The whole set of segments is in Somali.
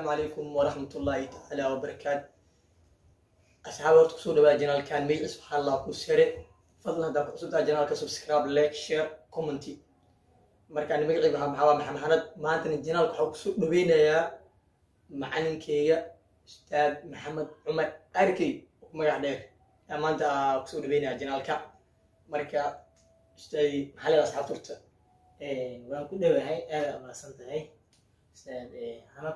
السلام عليكم ورحمة الله تعالى وبركاته. أصحاب كسور بقى جنال كان ميل سبحان الله كسره فضلا هذا كسور جنال كسبسكرايب لايك شير كومنتي مركان ميل عبها محمد ما أنت الجنال كسور نبينا يا معلم كيا أستاذ محمد عمر أركي ما يعدك ما أنت كسور نبينا جنال كا مركا أستاذ محل أصحاب ترت وأنا كده هاي ما سنت هاي أستاذ حمد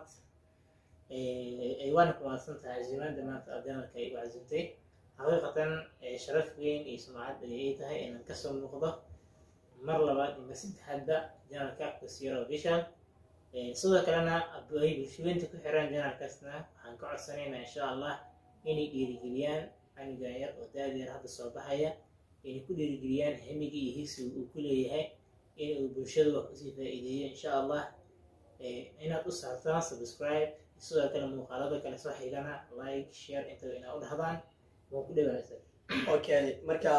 وانا كمان سنتها زمان دمانت أدانا كي وعزمتي حقيقة شرف وين يسمعت بليتها إن كسر النقطة مرة بعد مسد حدا جانا كاك بسيرة وبيشان صدق لنا أبوي بشوين تكون حرام جانا كسنا هنقعد سنين إن شاء الله إني ديرجليان عن جاير ودادير هذا الصباحية إني كل ديرجليان همجي يهيس وكل يهاي إني وبرشلو وكسي فائدة إن شاء الله إن أتصل سبسكرايب sidoo kale muuqaalada kale soo xigana like share inta ina u dhahdaan waa ku dhawaasay okay marka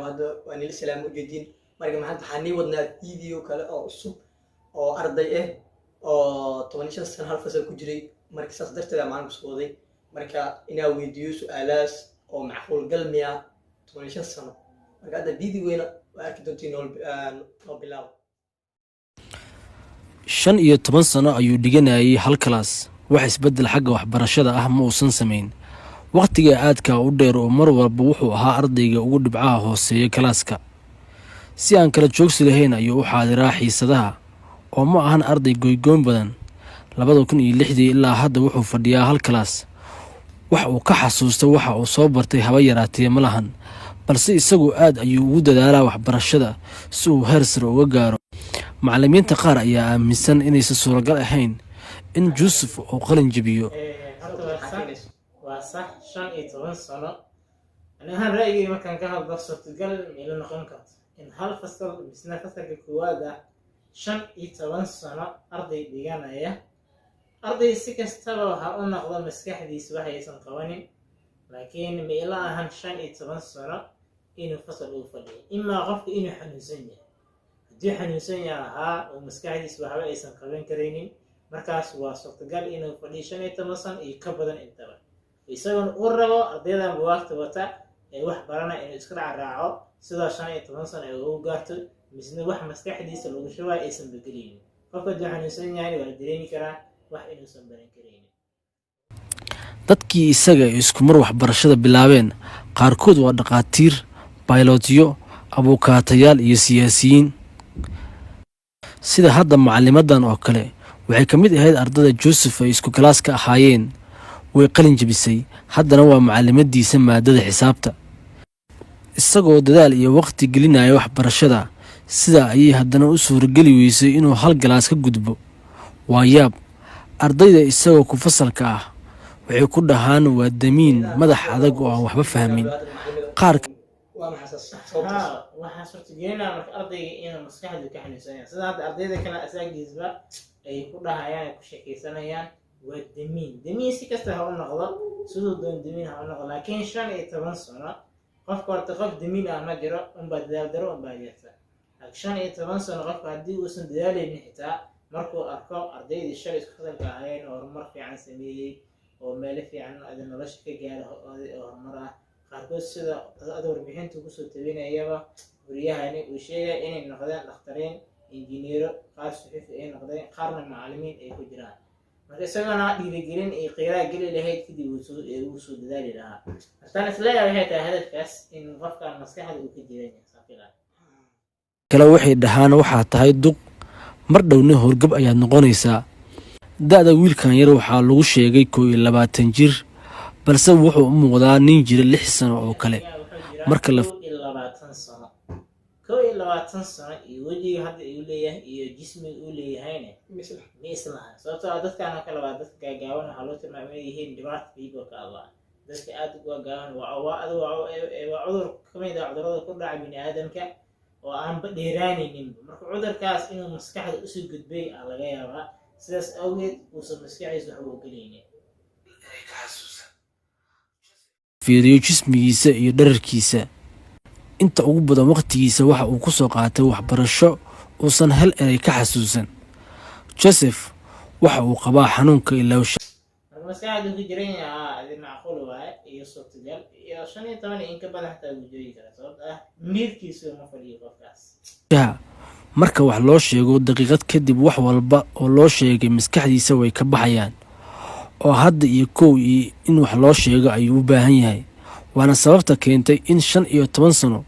wada waan ila salaam u jeedin marka maxaan taxani wadnaa video kale oo cusub oo arday ah oo 15 sano hal fasal ku jiray marka saas darteed aan ku soo waday marka ina weydiiyo su'aalaas oo macquul galmiya 15 sano marka hada video-weena waa arki doontiin oo bilaw 15 sano ayuu dhiganayay hal class wax isbedel xagga waxbarashada ah ma uusan sameyn waqtiga aadka u dheer oo mar walba wuxuu ahaa ardayga ugu dhibcaha hooseeya classka si aan kala joogsi lahayn ayuu u xaadiraa xiisadaha oo ma ahan arday go'goon badan 2006 ilaa hadda wuxuu fadhiyaa hal class wax uu ka xasuusto waxa uu soo bartay haba yaraatee ma lahan balse isagu aad ayuu ugu dadaalaa waxbarashada si uu heer sare uga gaaro macallimiinta qaar ayaa aaminsan inaysan suuragal ahayn in Joseph uu qalin jabiyo waa sax 15 sano anahan ra'yigii markaan ka hadlo suurtagal meel noqon karto in hal fasal misna fasalka koowaad 15 sano arday dhiganaya arday si kastaba waxa uu noqdo maskaxdiisa wax aysan qabanin laakiin meel ahan 15 sano inuu fasal u fadhiyo ima qofka inuu xanuunsan yahay haddii xanuunsan yahay oo maskaxdiisa waxba aysan qaban karaynin markaas waa suurtagal inuu fadhiyo 15 sano iyo ka badan intaba isagoon u rabo ardaydan buugta wata ee wax barana inuu iska raaco sida 15 sano ay ugu gaarto misna wax maskaxdiisa lagu shubay aysan bedelin qofka xanuunsan yahay waa dareemi karaa wax inuusan baran karaynin dadkii isaga isku mar waxbarashada bilaabeen qaarkood waa dhaqaatiir baylotyo abukaatayaal iyo siyaasiyiin sida hadda macallimadan oo kale waxay ka mid ahayd ardada Joseph ay isku class-ka ahaayeen way qalin jabisay haddana waa macallimadiisa maadada xisaabta isagoo dadaal iyo waqti gelinaya waxbarashada sida ayay haddana u suurageli weysay inuu hal galaas ka gudbo waa yaab ardayda isagoo ku fasalka ah waxay ku dhahaan waa damiin madax adag oo aan waxba fahmin qaar waxaa suurtagelina marka ardayga inuu maskaxdu ka xanuunsan yahay sida hadda ardayda kale asaagiisba ay ku dhahayaan ku sheekaysanayaan waa damiin si kasta ha u noqdo sidoo doon damiin ha u noqdo laakiin 15 sano qofka horta qof damiin ah ma jiro unbaa dadaal daro unbaa yarta 15 sano qofka haddii uusan dadaalaynin xitaa markuu arko ardaydii shalay isku fasalka ahaayeen oo horumar fiican sameeyey oo meelo fiican nolosha ka gaara oo horumar ah qaarkood sida warbixinta kusoo tabinayaba wariyahani uu sheegay inay noqdeen dhakhtariin injineero qaar suxufi ay noqdeen qaarna macallimiin ay ku jiraan marka isagana dhiirigelin ay qiiraa geli lahayd kadib uu soo dadaali lahaa markaan isleeyahay waxay tahay hadafkaas in qofkan maskaxda uu ka jiran yahay saafilaan kale waxay dhahaan waxaa tahay duq mar dhowna horgab ayaad noqonaysaa da'da wiilkan yar waxaa lagu sheegay 22 jir balse wuxuu u muuqdaa nin jira 6 sano oo kale marka la 20 sano iyo wajiga hadda uu leeyahay iyo jismiga uu leeyahayna miislaha sababtoo ah dadkan kale waa dadka gaagaaban waxa loo tilmaamay yihiin dhibaat biigo ka Allah dadka aad uga gaagaaban waa cudur kamid ah cudurrada ku dhaca bini'aadamka oo aan dheeraanaynin marka cudurkaas inuu maskaxda u soo gudbay laga yaabaa sidaas awgeed uusan maskaxdiisa wax u gelinaynin fiiriyo jismigiisa iyo dhararkiisa inta ugu badan waqtigiisa waxa uu ku soo qaatay waxbarasho uusan hal eray ka xasuusan Joseph waxa uu qabaa xanuunka ilowsha. maskaxdu ku jiran yahay macquul waaye iyo suurtagal iyo 15 in ka badan xitaa uu joogi kara sababtoo ah miirkiisu ma fadhiyo qofkaas. Marka wax loo sheego daqiiqad kadib wax walba oo loo sheegay maskaxdiisa way ka baxayaan oo hadda iyo kow iyo in wax loo sheego ayuu u baahan yahay. waana sababta keentay in 15 sano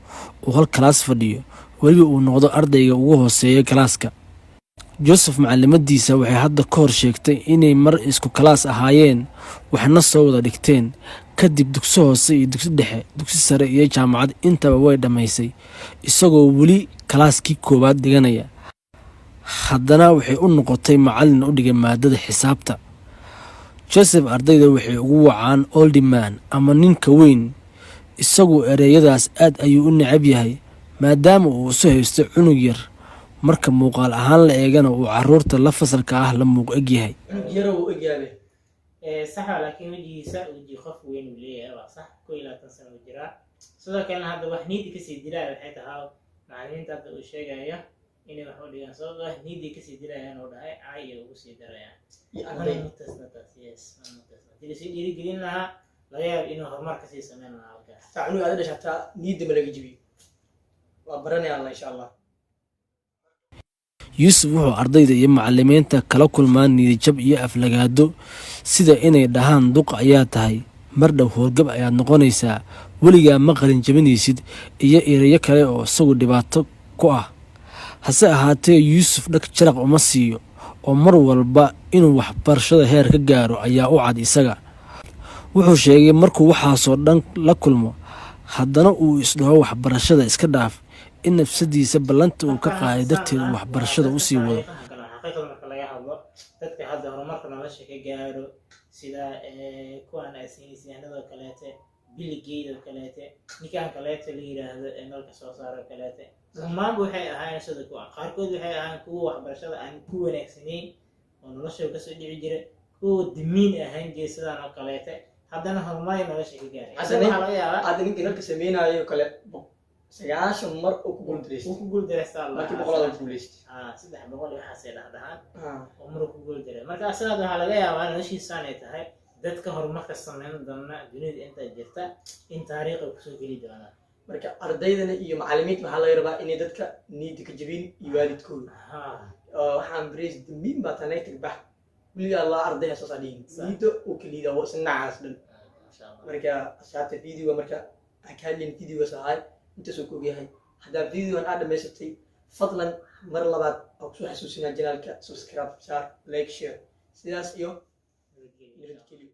uu hal kalaas fadhiyo weliba uu noqdo ardayga ugu hooseeya kalaaska. Joseph macallimadiisa waxay hadda ka hor sheegtay inay mar isku kalaas ahaayeen waxna soo wada dhigteen kadib dugsi hoose iyo dugsi dhexe dugsi sare iyo jaamacad intaba way dhammaysay isagoo weli kalaaskii koowaad dhiganaya. haddana waxay u noqotay macallin u dhigay maadada xisaabta. Joseph ardayda waxay ugu wacaan old man ama ninka weyn, isagoo ereyadaas aad ayuu u necab yahay maadaama uu soo haysto cunug yar. marka muuqaal ahaan la eegana uu caruurta la fasalka ah la muuq eg yahay. صح لكن وجهي وجهي خوف وين وليه صح كل لا تنسى وجرا سواء كان هذا وحنيدي كسي دلال حتى هاو معنين تبدا الشيء إني بحاول ينصر وحنيدي كسي دلال أنا وده عاية وكسي دلال أنا متسنة تسيس أنا متسنة تري سيدي يقولين لها لا يا إنه همار كسي سمعنا على تعالوا هذا ليش حتى نيد ملقي جبي وبرني الله إن شاء الله. Yusuf wuxuu ardayda iyo macallimiinta kala kulmaan niyad-jab iyo aflagaado sida inay dhahaan duq ayaa tahay, mar dhow howlgab ayaad noqonaysaa, weligaa ma qalin jabinaysid iyo erayo kale oo isagu dhibaato ku ah. hase ahaatee Yusuf dhag jaraq uma siiyo oo mar walba inuu waxbarashada heer ka gaaro ayaa u cad isaga. wuxuu sheegay markuu waxaasoo dhan la kulmo haddana uu isdhaho waxbarashada iska dhaaf in nafsadiisa ballanta uu ka qaaday darteed waxbarashada u sii wado. xaqiiqada marka laga hadlo dadka hadda horumarka nolosha ka gaaro sida kuwan saynisyahannada kaleete Bill Gates kaleete ninkan kaleete la yiraahdo nalka soo saaro kaleete dhammaanba waxay ahaayeen sida kuwa qaarkood waxay ahaayeen kuwa waxbarashada aan ku wanaagsanayn oo nolosha ka soo dhici jiray kuwa dimiin ahaan jeesadaan oo kaleete haddana horumar nolosha ka gaaray. waxa laga yaabaa aad ninka nalka sameeynayo kale 9 mar oo ku guuldareystaa markii boqolada guuleystay 300 waxaas ay dhahdaan oo mar ku guuldareey marka asaga waxa laga yaabaa noloshiisa ay tahay dadka horumarka sameyn doona dunida inta jirta in taariikh ku soo geli doona. marka ardaydana iyo macallimiinta waxa laga rabaa inay dadka niyad ka jabin iyo waalidkooda waxaan bariis dimiin baa tanay tigbax wili Allah ardayda soo saadin nido oo kaliya oo sanacaas dhan. marka ashaabta video marka akaalin video sahay inta soo koobiyahay hadaa video aan dhameysatay fadlan mar labaad oo soo xasuusinaa janaalka subscribe share like share sidaas iyo nabadgelyo.